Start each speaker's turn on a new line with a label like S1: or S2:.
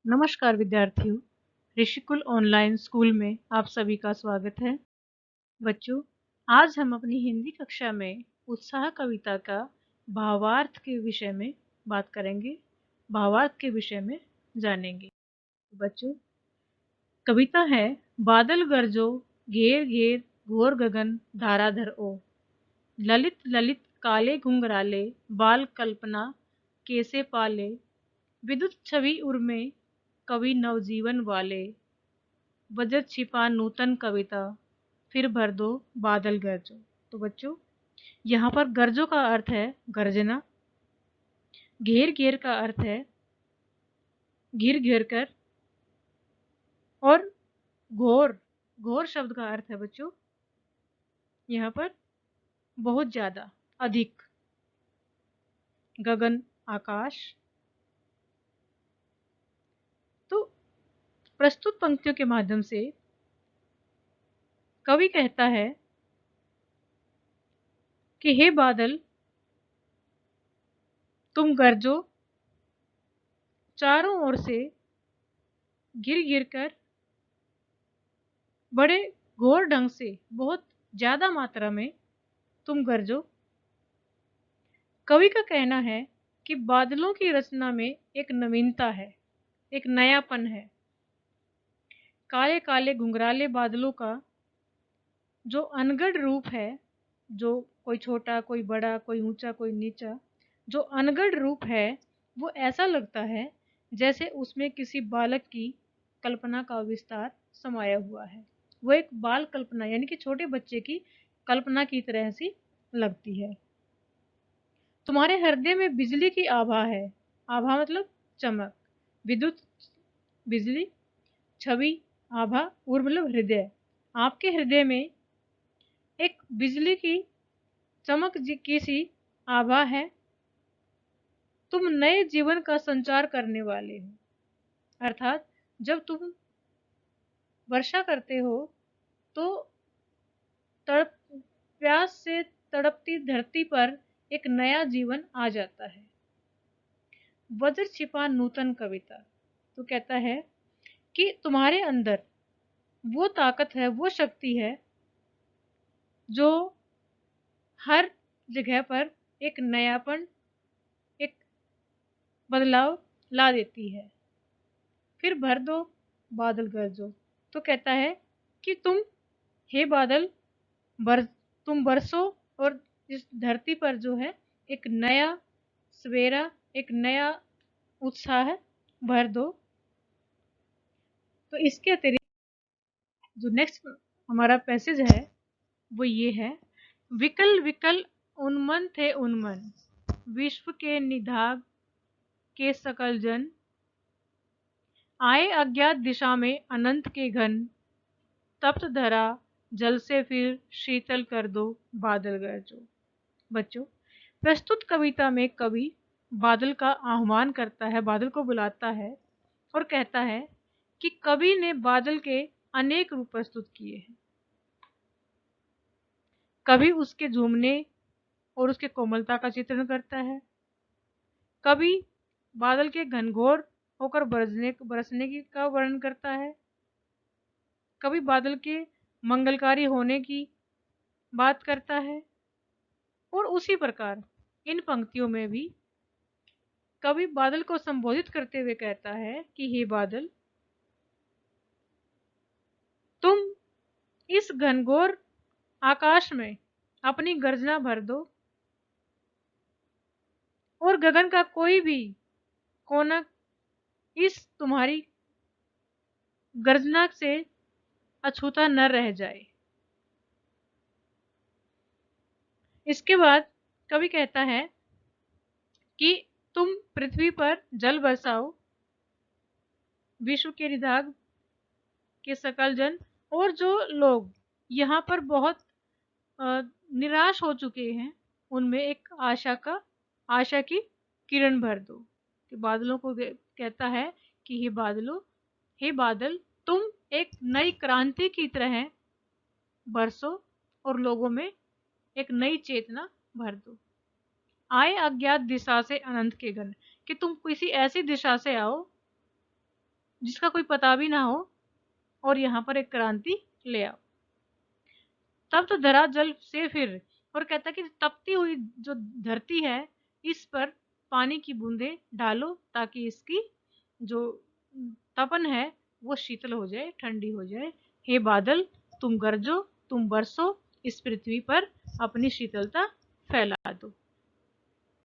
S1: नमस्कार विद्यार्थियों, Rishikul online school में आप सभी का स्वागत है। बच्चों, आज हम अपनी हिंदी कक्षा में उत्साह कविता का भावार्थ के विषय में बात करेंगे, भावार्थ के विषय में जानेंगे। बच्चों, कविता है बादल गरजो घेर घेर घोर गगन धाराधर ओ, ललित ललित काले घुंघराले बाल कल्पना कैसे पाले, विद्युत छवि उर्मे कवि नवजीवन वाले, बजट छिपा नूतन कविता फिर भर दो बादल गरजो। तो बच्चों, यहाँ पर गरजो का अर्थ है गर्जना, घेर घेर का अर्थ है घिर घिर कर, और घोर घोर शब्द का अर्थ है बच्चों यहाँ पर बहुत ज्यादा, अधिक, गगन आकाश। तो प्रस्तुत पंक्तियों के माध्यम से कवि कहता है कि हे बादल तुम गरजो, चारों ओर से गिर गिर कर, बड़े घोर ढंग से, बहुत ज्यादा मात्रा में तुम गरजो। कवि का कहना है कि बादलों की रचना में एक नवीनता है, एक नयापन है। काले काले घुंघराले बादलों का जो अनगढ़ रूप है, जो कोई छोटा कोई बड़ा कोई ऊंचा कोई नीचा, जो अनगढ़ रूप है वो ऐसा लगता है जैसे उसमें किसी बालक की कल्पना का विस्तार समाया हुआ है। वो एक बाल कल्पना यानी कि छोटे बच्चे की कल्पना की तरह सी लगती है। तुम्हारे हृदय में बिजली की आभा है, आभा मतलब चमक, विद्युत बिजली, छवि आभा, और मतलब हृदय। आपके हृदय में एक बिजली की चमक की सी आभा है। तुम नए जीवन का संचार करने वाले हो, अर्थात जब तुम वर्षा करते हो तो तड़प प्यास से तड़पती धरती पर एक नया जीवन आ जाता है। वज्र छिपा नूतन कविता, तो कहता है कि तुम्हारे अंदर वो ताकत है, वो शक्ति है जो हर जगह पर एक नयापन, एक बदलाव ला देती है। फिर भर दो बादल गरजो, तो कहता है कि तुम हे बादल तुम बरसो और इस धरती पर जो है एक नया सवेरा, एक नया उत्साह भर दो। तो इसके अतिरिक्त जो नेक्स्ट हमारा पैसेज है वो ये है, विकल विकल उन्मन थे उन्मन, विश्व के निधाग के सकल जन, आए अज्ञात दिशा में अनंत के घन, तप्त धरा जल से फिर शीतल कर दो बादल गरजो। बच्चों, प्रस्तुत कविता में कवि बादल का आह्वान करता है, बादल को बुलाता है और कहता है कि कवि ने बादल के अनेक रूप प्रस्तुत किए हैं। कवि उसके झूमने और उसके कोमलता का चित्रण करता है। कवि बादल के घनघोर होकर बरसने की का वर्णन करता है। कवि बादल के मंगलकारी होने की बात करता है। और उसी प्रकार इन पंक्तियों में भी कवि बादल को संबोधित करते हुए कहता है कि हे बादल, तुम इस घनघोर आकाश में अपनी गर्जना भर दो और गगन का कोई भी कोना इस तुम्हारी गर्जना से अछूता न रह जाए। इसके बाद कवि कहता है कि तुम पृथ्वी पर जल बरसाओ, विश्व के निधाग के सकल जन, और जो लोग यहाँ पर बहुत निराश हो चुके हैं उनमें एक आशा की किरण भर दो। कि बादलों को कहता है कि हे बादल तुम एक नई क्रांति की तरह बरसो और लोगों में एक नई चेतना भर दो। आए अज्ञात दिशा से अनंत के घन, कि तुम किसी ऐसी दिशा से आओ जिसका कोई पता भी ना हो, और यहाँ पर एक क्रांति ले आओ। तब तो धरा जल से फिर, और कहता कि तपती हुई जो धरती है इस पर पानी की बूंदें डालो, ताकि इसकी जो तपन है वो शीतल हो जाए, ठंडी हो जाए। हे बादल, तुम गरजो, तुम बरसो, इस पृथ्वी पर अपनी शीतलता फैला दो।